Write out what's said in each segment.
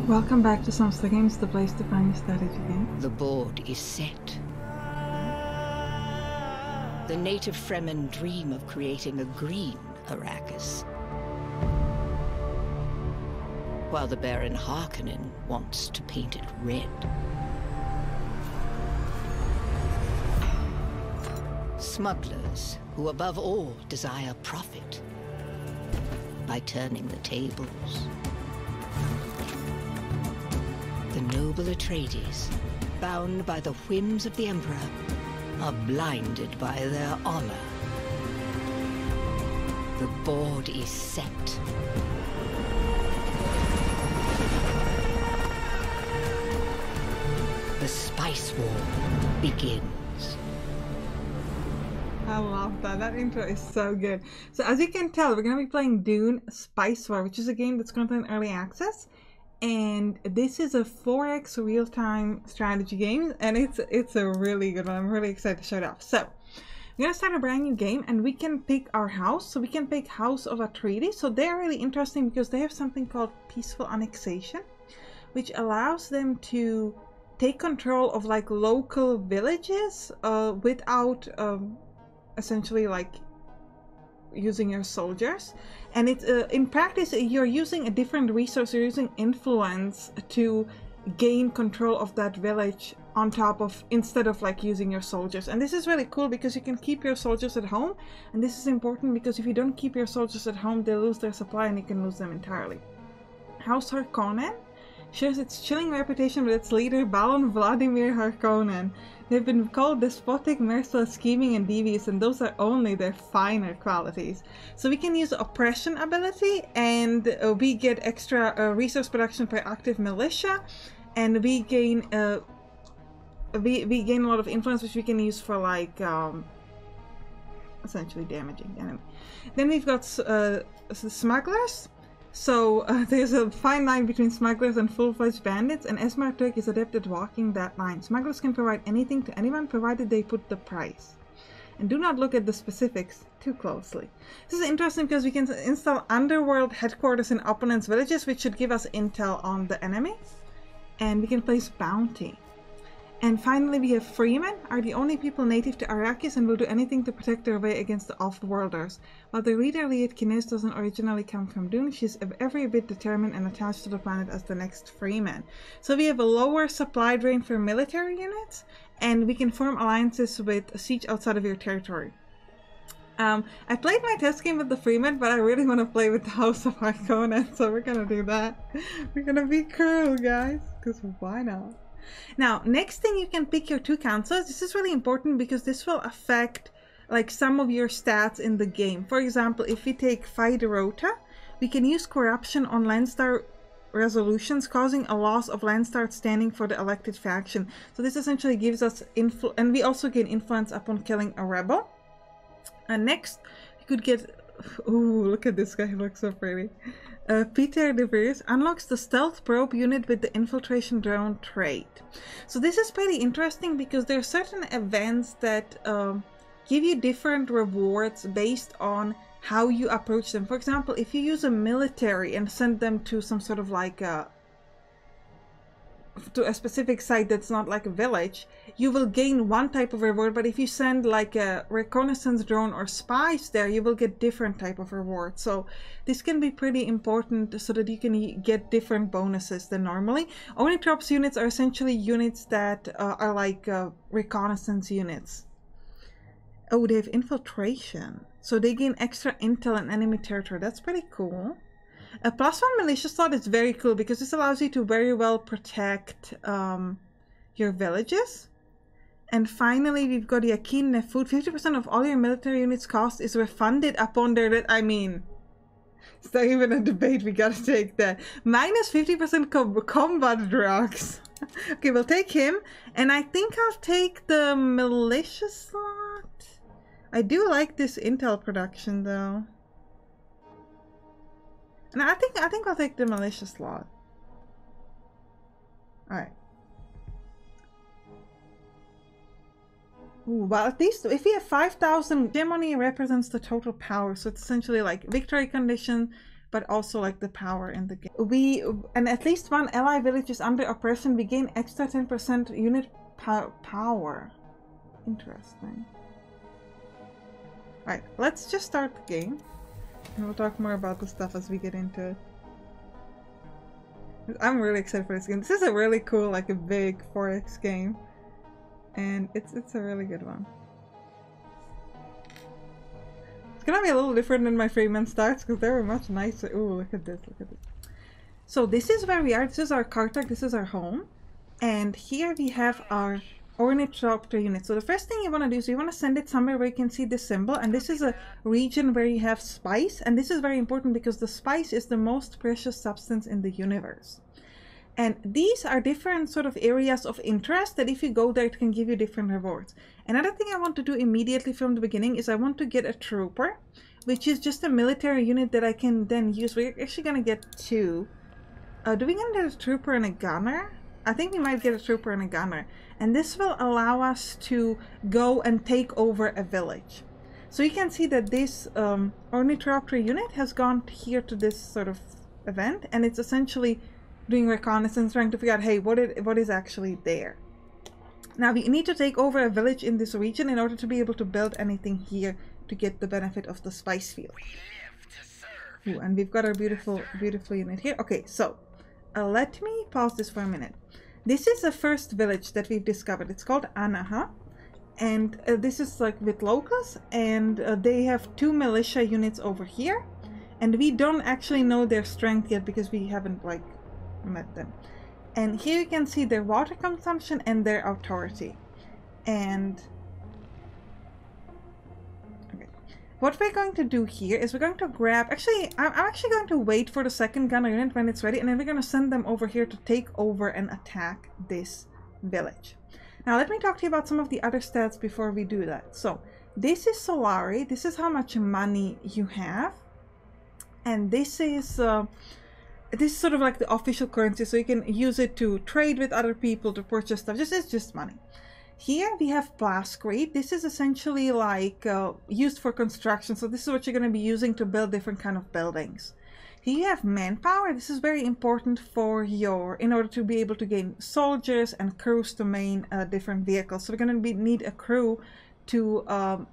Welcome back to Sampstra Games, the place to find your strategy game. The board is set. The native Fremen dream of creating a green Arrakis, while the Baron Harkonnen wants to paint it red. Smugglers who above all desire profit by turning the tables. The noble Atreides, bound by the whims of the Emperor, are blinded by their honor. The board is set. The Spice War begins. I love that. That intro is so good. So as you can tell, we're going to be playing Dune Spice War, which is a game that's currently in early access. And this is a 4X real-time strategy game, and it's a really good one. I'm really excited to show it off. So we're gonna start a brand new game, and we can pick our house. So we can pick House of Atreides. So they're really interesting because they have something called peaceful annexation, which allows them to take control of like local villages without essentially like using your soldiers. And it's in practice you're using a different resource. You're using influence to gain control of that village on top of, instead of like using your soldiers. And this is really cool because you can keep your soldiers at home, and this is important because if you don't keep your soldiers at home, they lose their supply and you can lose them entirely. House Harkonnen shares its chilling reputation with its leader Baron Vladimir Harkonnen. They've been called despotic, merciless, scheming, and devious, and those are only their finer qualities. So we can use oppression ability, and we get extra resource production per active militia, and we gain we gain a lot of influence, which we can use for like essentially damaging the enemy. Then we've got smugglers. So there's a fine line between smugglers and full-fledged bandits, and Esmar Turk is adept at walking that line. Smugglers can provide anything to anyone provided they put the price. And do not look at the specifics too closely. This is interesting because we can install underworld headquarters in opponents' villages, which should give us intel on the enemy. And we can place bounty. And finally we have Freemen, are the only people native to Arrakis and will do anything to protect their way against the off-worlders. While the leader Liet Kynes doesn't originally come from Dune, she's every bit determined and attached to the planet as the next Freeman. So we have a lower supply drain for military units, and we can form alliances with siege outside of your territory. I played my test game with the Freemen, but I really want to play with the House of Harkonnen, so we're gonna do that. We're gonna be cruel, guys, because why not? Now, next thing, you can pick your 2 counselors. This is really important because this will affect like some of your stats in the game. For example, if we take Faiderota, we can use corruption on Landstar resolutions, causing a loss of Landstar standing for the elected faction. So this essentially gives us influence, and we also gain influence upon killing a rebel. And next, you could get, ooh, look at this guy, he looks so pretty. Peter de Vries unlocks the stealth probe unit with the infiltration drone trait. So this is pretty interesting because there are certain events that give you different rewards based on how you approach them. For example, if you use a military and send them to some sort of like to a specific site that's not like a village, you will gain one type of reward, but if you send like a reconnaissance drone or spies there, you will get different type of reward. So this can be pretty important so that you can get different bonuses than normally. Omnitrops units are essentially units that are like reconnaissance units. Oh, they have infiltration, so they gain extra intel in enemy territory. That's pretty cool. A +1 militia slot is very cool because this allows you to very well protect your villages. And finally, we've got the Akin Nefut. 50% of all your military units' cost is refunded upon their death. I mean, it's not even a debate, we gotta take that. Minus 50% combat drugs. Okay, we'll take him. And I think I'll take the militia slot. I do like this intel production though. And I think I'll take the militia slot. Alright. Ooh, well, at least if we have 5,000, hegemony represents the total power. So it's essentially like victory condition, but also like the power in the game. And at least one ally village is under oppression, we gain extra 10% unit power. Interesting. Alright, let's just start the game. And we'll talk more about the stuff as we get into it. I'm really excited for this game. This is a really cool, like a big 4X game. And it's a really good one. It's gonna be a little different than my Freeman starts because they were much nicer. Ooh, look at this, look at this. So this is where we are. This is our Kartak, this is our home. And here we have our Ornithopter unit. So the first thing you want to do is you want to send it somewhere where you can see this symbol, and this is a region where you have spice, and this is very important because the spice is the most precious substance in the universe. And these are different sort of areas of interest that if you go there it can give you different rewards. Another thing I want to do immediately from the beginning is I want to get a trooper, which is just a military unit that I can then use. We're actually going to get two. Do we get a trooper and a gunner? I think we might get a trooper and a gunner, and this will allow us to go and take over a village. So you can see that this Ornithopter unit has gone here to this sort of event, and it's essentially doing reconnaissance, trying to figure out, hey, what is actually there. Now we need to take over a village in this region in order to be able to build anything here to get the benefit of the spice field. Ooh, and we've got our beautiful unit here. Okay, so let me pause this for a minute. This is the first village that we've discovered. It's called Anaha, and this is like with locals, and they have 2 militia units over here, and we don't actually know their strength yet because we haven't like met them. And here you can see their water consumption and their authority. And what we're going to do here is we're going to grab, actually, I'm actually going to wait for the second gunner unit when it's ready, and then we're going to send them over here to take over and attack this village. Now let me talk to you about some of the other stats before we do that. So this is Solari, this is how much money you have, and this is sort of like the official currency, so you can use it to trade with other people, to purchase stuff. It's just money. Here we have Blastcrete. This is essentially like used for construction. So this is what you're going to be using to build different kind of buildings. Here you have Manpower. This is very important for in order to be able to gain soldiers and crews to main different vehicles. So we're going to need a crew to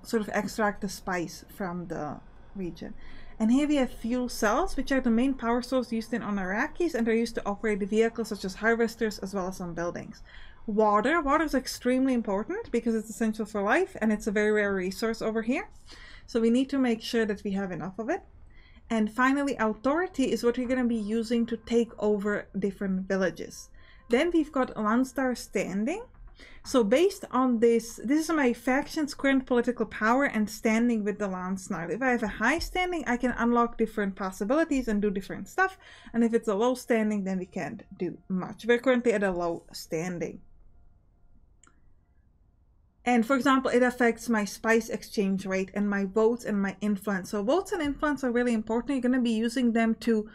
sort of extract the spice from the region. And here we have fuel cells, which are the main power source used in Anunnakis, and they're used to operate the vehicles such as harvesters as well as some buildings. Water is extremely important because it's essential for life, and it's a very rare resource over here. So we need to make sure that we have enough of it. And finally, authority is what we're going to be using to take over different villages. Then we've got Landstar standing. So based on this is my faction's current political power and standing with the Landstar. If I have a high standing, I can unlock different possibilities and do different stuff. And if it's a low standing, then we can't do much. We're currently at a low standing. And for example, it affects my spice exchange rate and my votes and my influence. So votes and influence are really important. You're going to be using them to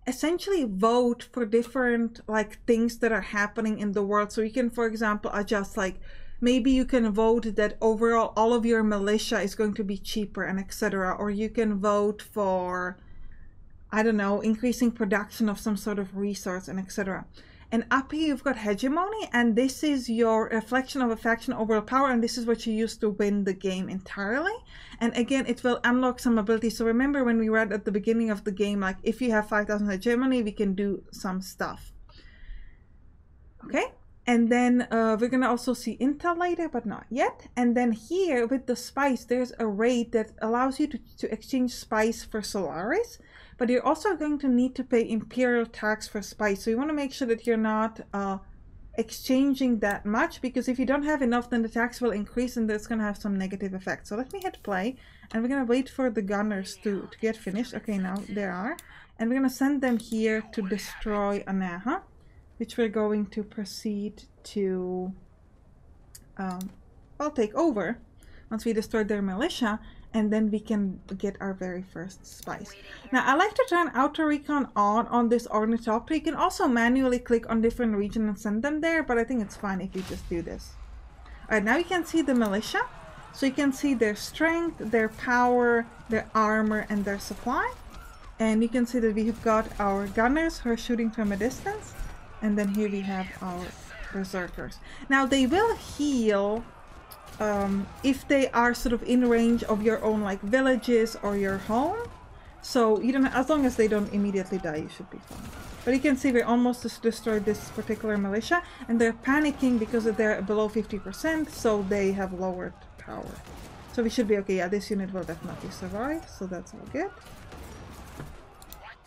essentially vote for different like things that are happening in the world. So you can, for example, adjust, like maybe you can vote that overall all of your militia is going to be cheaper and etc. Or you can vote for, I don't know, increasing production of some sort of resource and etc. And up here you've got hegemony, and this is your reflection of a faction overall power, and this is what you use to win the game entirely. And again, it will unlock some abilities. So remember when we read at the beginning of the game, like if you have 5,000 hegemony, we can do some stuff. Okay, and then we're gonna also see intel later, but not yet. And then here with the spice, there's a rate that allows you to exchange spice for Solaris. But you're also going to need to pay imperial tax for spice. So you want to make sure that you're not exchanging that much, because if you don't have enough, then the tax will increase and that's going to have some negative effects. So let me hit play, and we're going to wait for the gunners to get finished. Okay, now they are. And we're going to send them here to destroy Anaha, which we're going to proceed to take over once we destroy their militia. And then we can get our very first spice. Now, I like to turn auto recon on this Ornithopter. You can also manually click on different regions and send them there, but I think it's fine if you just do this. All right, now you can see the militia. So you can see their strength, their power, their armor, and their supply. And you can see that we have got our gunners who are shooting from a distance. And then here we have our berserkers. Now they will heal if they are sort of in range of your own like villages or your home. So you don't, as long as they don't immediately die, you should be fine. But you can see we almost just destroyed this particular militia, and they're panicking because they're below 50%, so they have lowered power. So we should be okay. Yeah, this unit will definitely survive, so that's all good.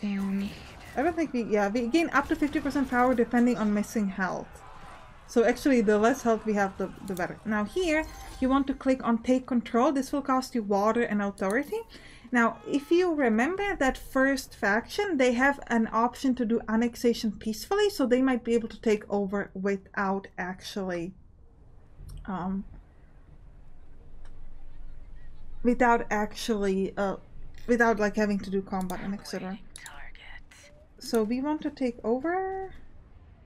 And I don't think we gain up to 50% power depending on missing health. So actually the less health we have, the better. Now here, you want to click on take control. This will cost you water and authority. Now, if you remember that first faction, they have an option to do annexation peacefully, so they might be able to take over without actually without like having to do combat and etc. So we want to take over.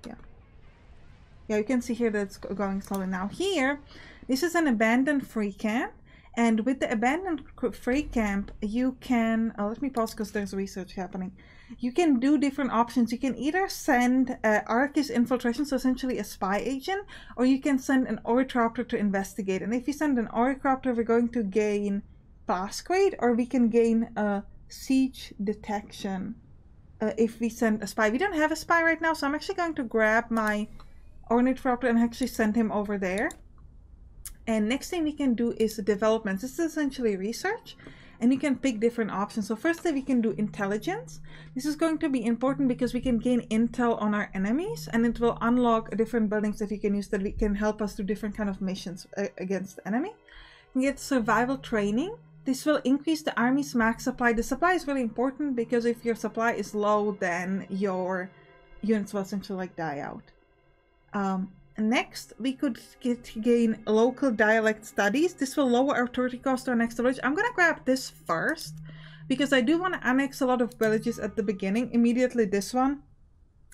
Yeah, you can see here that it's going slowly. Now here, this is an abandoned free camp. And with the abandoned free camp, you can, let me pause because there's research happening. You can do different options. You can either send Arcus infiltration, so essentially a spy agent, or you can send an Oricopter to investigate. And if you send an Oricopter, we're going to gain pass grade, or we can gain siege detection if we send a spy. We don't have a spy right now, so I'm actually going to grab my Ornithopter and actually send him over there. And next thing we can do is developments. This is essentially research, and you can pick different options. So firstly, we can do intelligence. This is going to be important because we can gain intel on our enemies, and it will unlock different buildings that you can use that we can help us do different kind of missions against the enemy. You get survival training. This will increase the army's max supply. The supply is really important because if your supply is low, then your units will essentially like die out. Next, we could gain local dialect studies. This will lower our authority cost to our next village. I'm gonna grab this first because I do want to annex a lot of villages at the beginning. Immediately this one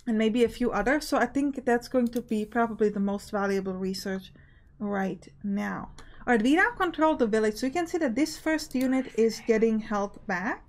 and maybe a few others. So I think that's going to be probably the most valuable research right now. Alright, we now control the village. So you can see that this first unit is getting health back.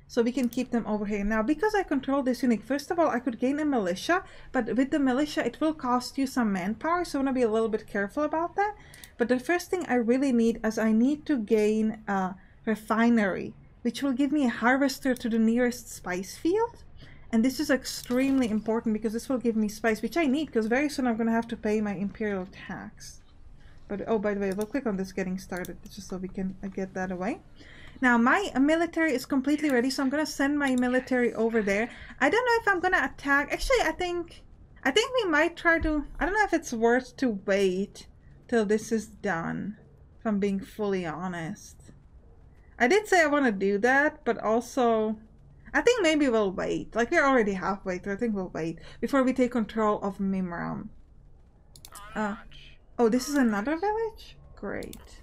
So we can keep them over here. Now, because I control this unit, first of all, I could gain a militia, but with the militia, it will cost you some manpower, so I want to be a little bit careful about that. But the first thing I really need is I need to gain a refinery, which will give me a harvester to the nearest spice field. And this is extremely important because this will give me spice, which I need because very soon I'm going to have to pay my imperial tax. But, oh, by the way, we'll click on this getting started just so we can get that away. Now, my military is completely ready, so I'm going to send my military over there. I don't know if I'm going to attack. Actually, I think we might try to... I don't know if it's worth to wait till this is done, if I'm being fully honest. I did say I want to do that, but also... I think maybe we'll wait. Like, we're already halfway through. I think we'll wait before we take control of Mimram. Oh, this is another village? Great.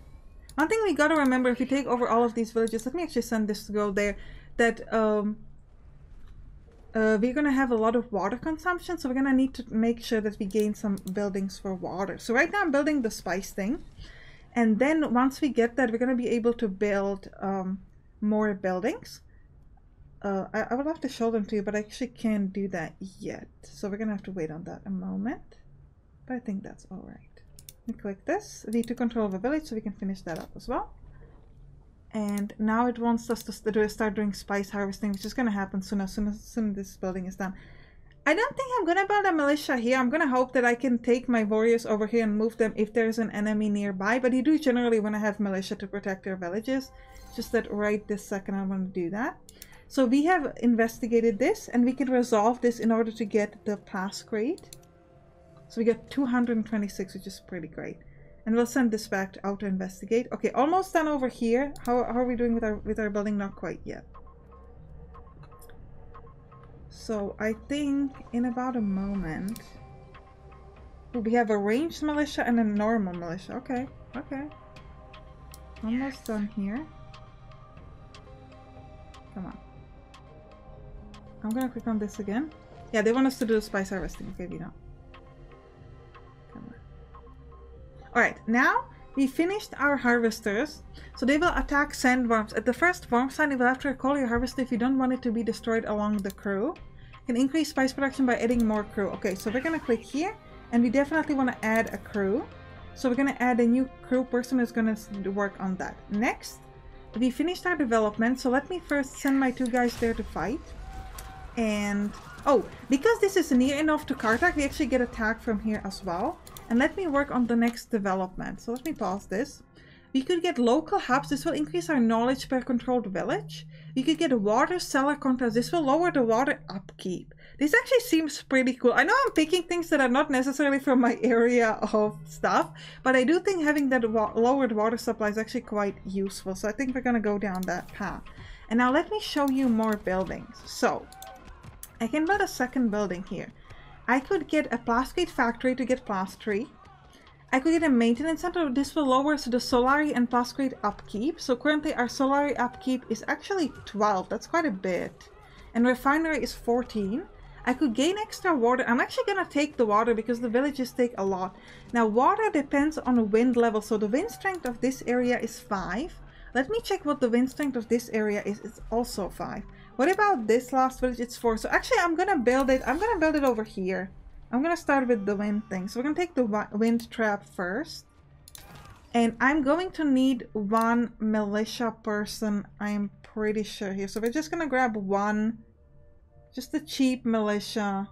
One thing we gotta remember, if we take over all of these villages, let me actually send this to go there, that we're gonna have a lot of water consumption, so we're gonna need to make sure that we gain some buildings for water. So right now I'm building the spice thing, and then once we get that, we're gonna be able to build more buildings. I would love to show them to you, but I actually can't do that yet. So we're gonna have to wait on that a moment, but I think that's all right. Click this. We need to control of a village, so we can finish that up as well. And now it wants us to start doing spice harvesting, which is going to happen soon as this building is done. I don't think I'm going to build a militia here. I'm going to hope that I can take my warriors over here and move them if there's an enemy nearby. But you do generally want to have militia to protect your villages. Just that right this second I want to do that. So we have investigated this, and we can resolve this in order to get the pass grade. So we get 226, which is pretty great. And we'll send this back out to investigate. Okay, almost done over here. How are we doing with our building? Not quite yet. So I think in about a moment we have a ranged militia and a normal militia. Okay, okay. Almost done here. Come on. I'm gonna click on this again. Yeah, they want us to do the spice harvesting. Okay, we know. Alright, now we finished our harvesters, so they will attack sandworms. At the first worm sign, you will have to recall your harvester if you don't want it to be destroyed along the crew. You can increase spice production by adding more crew. Okay, so we're gonna click here, and we definitely want to add a crew. So we're gonna add a new crew person who's gonna work on that. Next, we finished our development, so let me first send my 2 guys there to fight. And oh, because this is near enough to Kartak, we actually get attacked from here as well. And let me work on the next development. So let me pause this. We could get local hubs. This will increase our knowledge per controlled village. We could get a water cellar contrast. This will lower the water upkeep. This actually seems pretty cool. I know I'm picking things that are not necessarily from my area of stuff, but I do think having that lowered water supply is actually quite useful. So I think we're going to go down that path. And now let me show you more buildings. So I can build a second building here. I could get a plasticate factory to get plastery. I could get a maintenance center. This will lower the solari and plasticate upkeep. So currently our solari upkeep is actually 12. That's quite a bit. And refinery is 14. I could gain extra water. I'm actually going to take the water because the villages take a lot. Now water depends on the wind level. So the wind strength of this area is 5. Let me check what the wind strength of this area is. It's also 5. What about this last village? It's 4. So actually I'm gonna build it. I'm gonna build it over here. I'm gonna start with the wind thing. So we're gonna take the wind trap first. And I'm going to need 1 militia person, I'm pretty sure here. So we're just gonna grab 1. Just a cheap militia.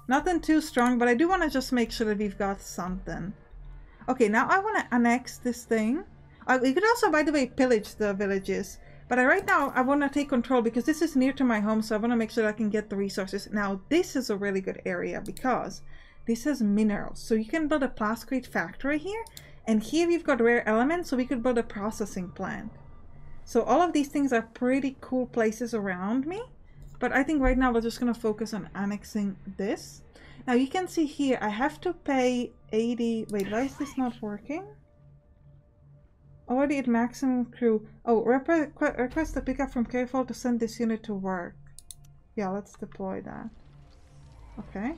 Nothing too strong, but I do want to just make sure that we've got something. Okay, now I want to annex this thing. We could also, by the way, pillage the villages. But right now, I want to take control because this is near to my home, so I want to make sure that I can get the resources. Now, this is a really good area because this has minerals. So you can build a plasticate factory here. And here we've got rare elements, so we could build a processing plant. So all of these things are pretty cool places around me. But I think right now we're just going to focus on annexing this. Now, you can see here, I have to pay 80... Wait, why is this not working? Already at maximum crew. Oh, request a pickup from Careful to send this unit to work. Yeah, let's deploy that. Okay.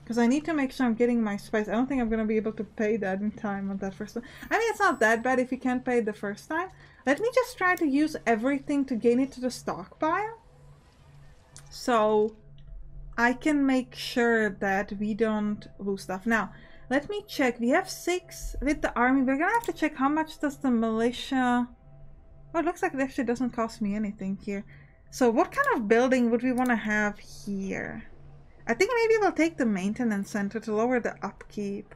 Because I need to make sure I'm getting my spice. I don't think I'm going to be able to pay that in time on that first one. I mean, it's not that bad if you can't pay it the first time. Let me just try to use everything to gain it to the stockpile. So I can make sure that we don't lose stuff. Now, let me check. We have 6 with the army. We're gonna have to check how much does the militia... Oh, it looks like it actually doesn't cost me anything here. So what kind of building would we want to have here? I think maybe we'll take the maintenance center to lower the upkeep.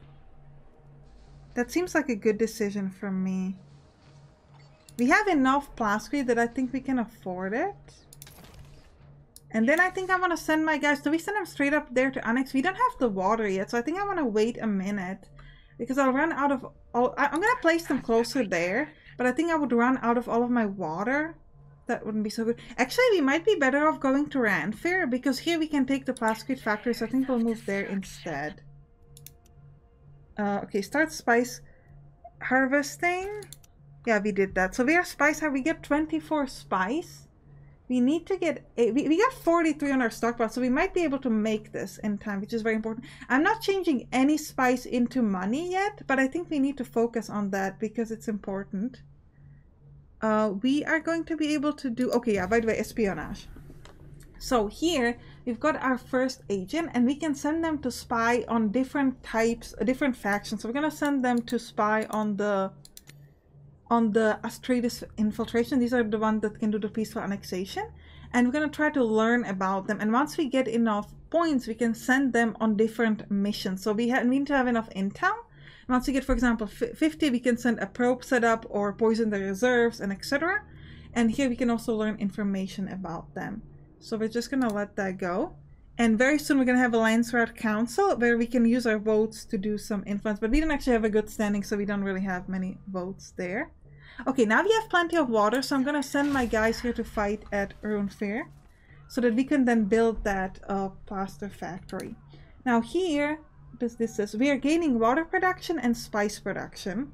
That seems like a good decision for me. We have enough plasticate that I think we can afford it. And then I think I want to send my guys. Do we send them straight up there to annex? We don't have the water yet, so I think I want to wait a minute. Because I'll run out of all... I'm going to place them closer there. But I think I would run out of all of my water. That wouldn't be so good. Actually, we might be better off going to Ranfair. Because here we can take the plasticate factory. So I think we'll move there instead. Okay, start spice harvesting. Yeah, we did that. So we are spice. We get 24 spice. We need to get... We got 43 on our stockpile, so we might be able to make this in time, which is very important. I'm not changing any spice into money yet, but I think we need to focus on that because it's important. We are going to be able to do... Okay, yeah, by the way, espionage. So here, we've got our first agent, and we can send them to spy on different types, different factions. So we're going to send them to spy on the Astridis infiltration. These are the ones that can do the peaceful annexation. And we're going to try to learn about them. And once we get enough points, we can send them on different missions. So we need to have enough intel. And once we get, for example, 50, we can send a probe setup or poison the reserves and etc. And here we can also learn information about them. So we're just going to let that go. And very soon we're going to have a Landsrat Council where we can use our votes to do some influence. But we don't actually have a good standing, so we don't really have many votes there. Okay, now we have plenty of water, so I'm going to send my guys here to fight at Runfair so that we can then build that plaster factory. Now here, what this says, we are gaining water production and spice production.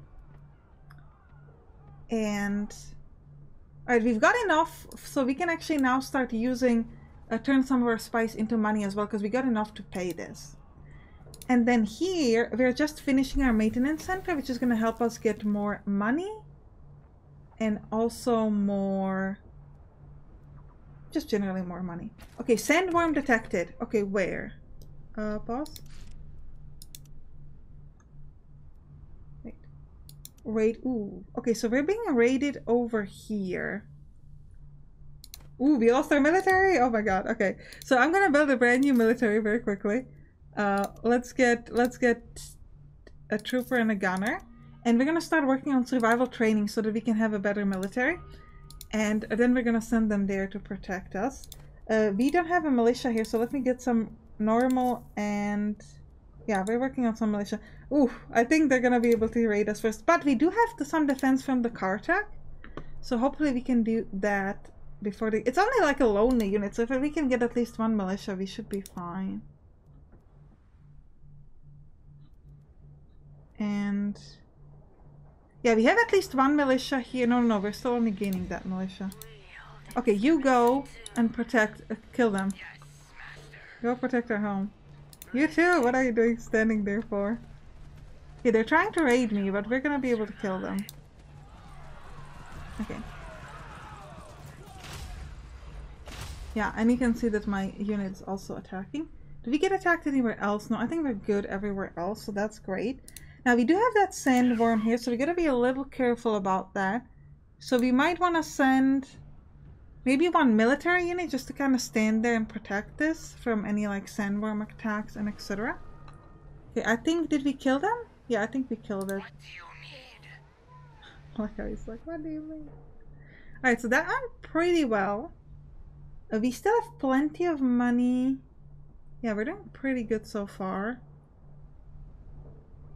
And alright, we've got enough, so we can actually now start using, turn some of our spice into money as well, because we got enough to pay this. And then here, we're just finishing our maintenance center, which is going to help us get more money. And also more... just generally more money. Okay, sandworm detected. Okay, where? Pause. Wait. Raid. Ooh. Okay, so we're being raided over here. Ooh, we lost our military? Oh my god. Okay. So I'm gonna build a brand new military very quickly. Let's get a trooper and a gunner. And we're gonna start working on survival training so that we can have a better military. And then we're gonna send them there to protect us. We don't have a militia here, so let me get some normal and... yeah, we're working on some militia. Ooh, I think they're gonna be able to raid us first. But we do have some defense from the Kartak. So hopefully we can do that before they... it's only like a lonely unit, so if we can get at least one militia, we should be fine. And... yeah, we have at least one militia here. No, we're still only gaining that militia. Okay, you go and protect... kill them. Go protect our home. You too! What are you doing standing there for? Okay, they're trying to raid me, but we're gonna be able to kill them. Okay. Yeah, and you can see that my unit is also attacking. Did we get attacked anywhere else? No, I think we're good everywhere else, so that's great. Now, we do have that sandworm here, so we gotta be a little careful about that. So we might want to send maybe one military unit just to kind of stand there and protect this from any like sandworm attacks and etc. Okay, I think, did we kill them? Yeah, I think we killed it. What do you need? Like I was like, what do you mean? Alright, so that went pretty well. We still have plenty of money. Yeah, we're doing pretty good so far.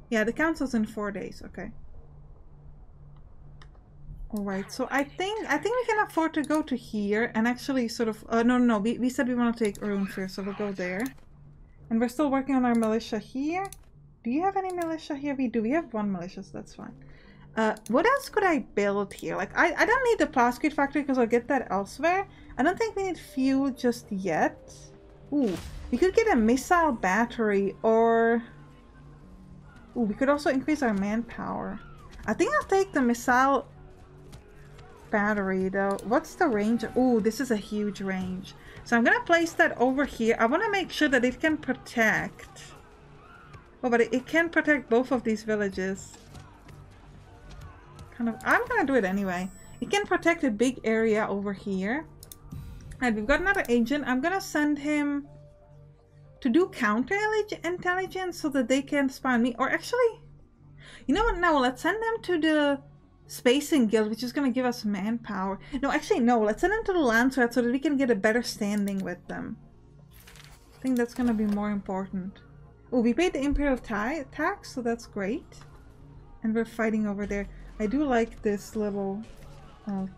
Yeah, the council's in 4 days, okay. Alright, so I think we can afford to go to here and actually sort of... no, we said we want to take Rune first, so we'll go there. And we're still working on our militia here. Do you have any militia here? We do. We have one militia, so that's fine. What else could I build here? Like, I don't need the plascrete factory because I'll get that elsewhere. I don't think we need fuel just yet. Ooh, we could get a missile battery or... ooh, we could also increase our manpower. I think I'll take the missile battery though. What's the range? Ooh, this is a huge range. So I'm gonna place that over here. I want to make sure that it can protect... oh, but it can protect both of these villages. Kind of... I'm gonna do it anyway. It can protect a big area over here. And we've got another agent. I'm gonna send him to do counter-intelligence so that they can spy on me. Or actually, you know what? No, let's send them to the Spacing Guild, which is going to give us manpower. No, actually, no. Let's send them to the Landsrat so that we can get a better standing with them. I think that's going to be more important. Oh, we paid the Imperial tax, so that's great. And we're fighting over there. I do like this little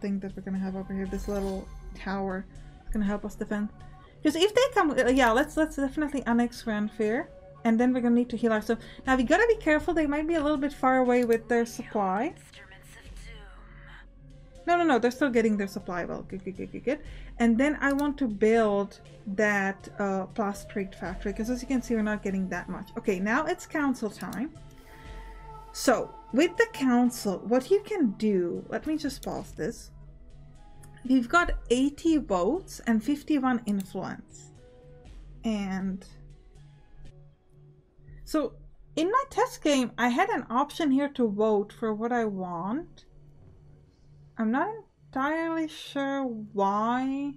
thing that we're going to have over here. This little tower. It's going to help us defend. Because if they come, yeah, let's definitely annex Ranfair, and then we're gonna need to heal ourselves. Now we gotta be careful; they might be a little bit far away with their supply. No, they're still getting their supply. Well, good. And then I want to build that plascrete factory because, as you can see, we're not getting that much. Okay, now it's council time. So with the council, what you can do? Let me just pause this. We've got 80 votes and 51 influence. And so in my test game, I had an option here to vote for what I want. I'm not entirely sure why.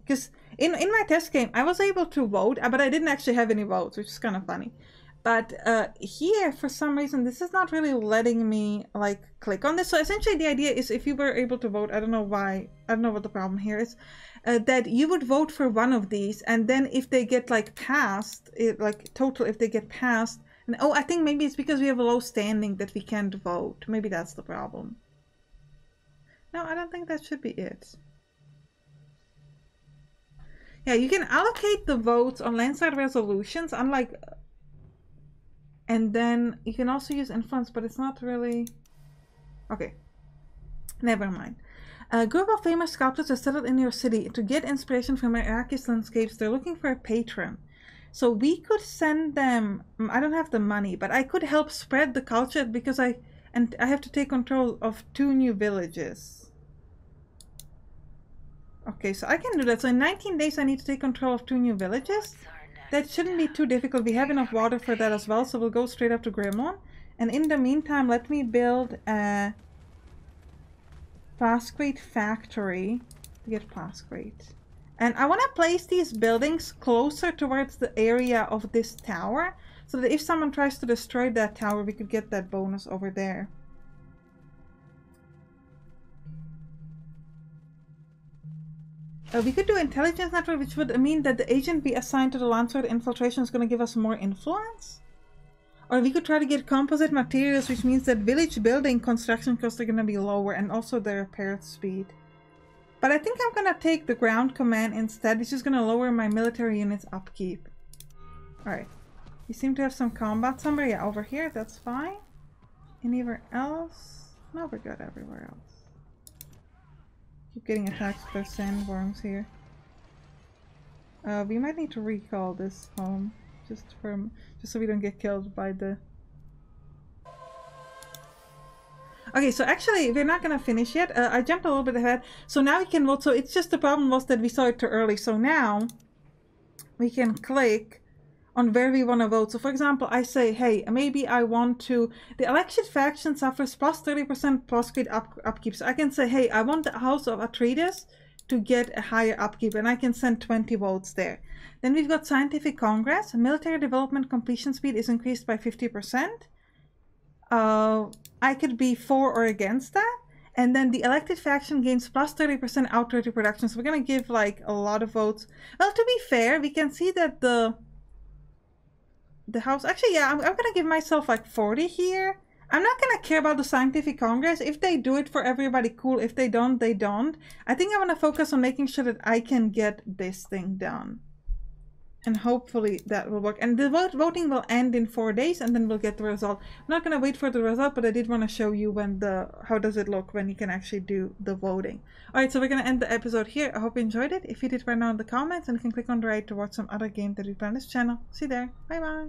Because in my test game, I was able to vote, but I didn't actually have any votes, which is kind of funny. But here, for some reason, this is not really letting me, like, click on this. So essentially, the idea is if you were able to vote, I don't know why, I don't know what the problem here is, that you would vote for one of these, and then if they get, like, passed, like, total, if they get passed, and oh, I think maybe it's because we have a low standing that we can't vote. Maybe that's the problem. No, I don't think that should be it. Yeah, you can allocate the votes on landside resolutions, unlike... and then you can also use influence, but it's not really... okay. Never mind. A group of famous sculptors are settled in your city to get inspiration from Iraq's landscapes. They're looking for a patron. So we could send them, I don't have the money, but I could help spread the culture because I have to take control of 2 new villages. Okay, so I can do that. So in 19 days I need to take control of 2 new villages. That shouldn't be too difficult. We have enough water for that as well, so we'll go straight up to Gremlin. And in the meantime, let me build a plascrete factory to get plascrete. And I want to place these buildings closer towards the area of this tower, so that if someone tries to destroy that tower, we could get that bonus over there. We could do intelligence network, which would mean that the agent be assigned to the Landsword infiltration is going to give us more influence. Or we could try to get composite materials, which means that village building construction costs are going to be lower, and also the repair speed. But I think I'm going to take the ground command instead, which is going to lower my military units upkeep. Alright. You seem to have some combat somewhere. Yeah, over here, that's fine. Anywhere else? No, we're good everywhere else. Keep getting attacked by sandworms here. We might need to recall this home. Just so we don't get killed by the... Okay, so actually we're not gonna finish yet. I jumped a little bit ahead. So now we can vote. So it's just the problem was that we saw it too early. So now we can click on where we want to vote. So for example, I say, hey, maybe I want to... The election faction suffers plus 30% plus grade upkeep. So I can say, hey, I want the House of Atreides to get a higher upkeep, and I can send 20 votes there. Then we've got Scientific Congress. Military development completion speed is increased by 50%. I could be for or against that. And then the elected faction gains plus 30% outright reproduction. So we're going to give like a lot of votes. Well, to be fair, we can see that the house... Actually, yeah, I'm going to give myself like 40 here. I'm not going to care about the Scientific Congress. If they do it for everybody, cool. If they don't, they don't. I think I want to focus on making sure that I can get this thing done. And hopefully that will work. And the voting will end in 4 days, and then we'll get the result. I'm not going to wait for the result, but I did want to show you when how does it look when you can actually do the voting. Alright, so we're going to end the episode here. I hope you enjoyed it. If you did, write down in the comments, and you can click on the right to watch some other game that we play on this channel. See you there. Bye bye.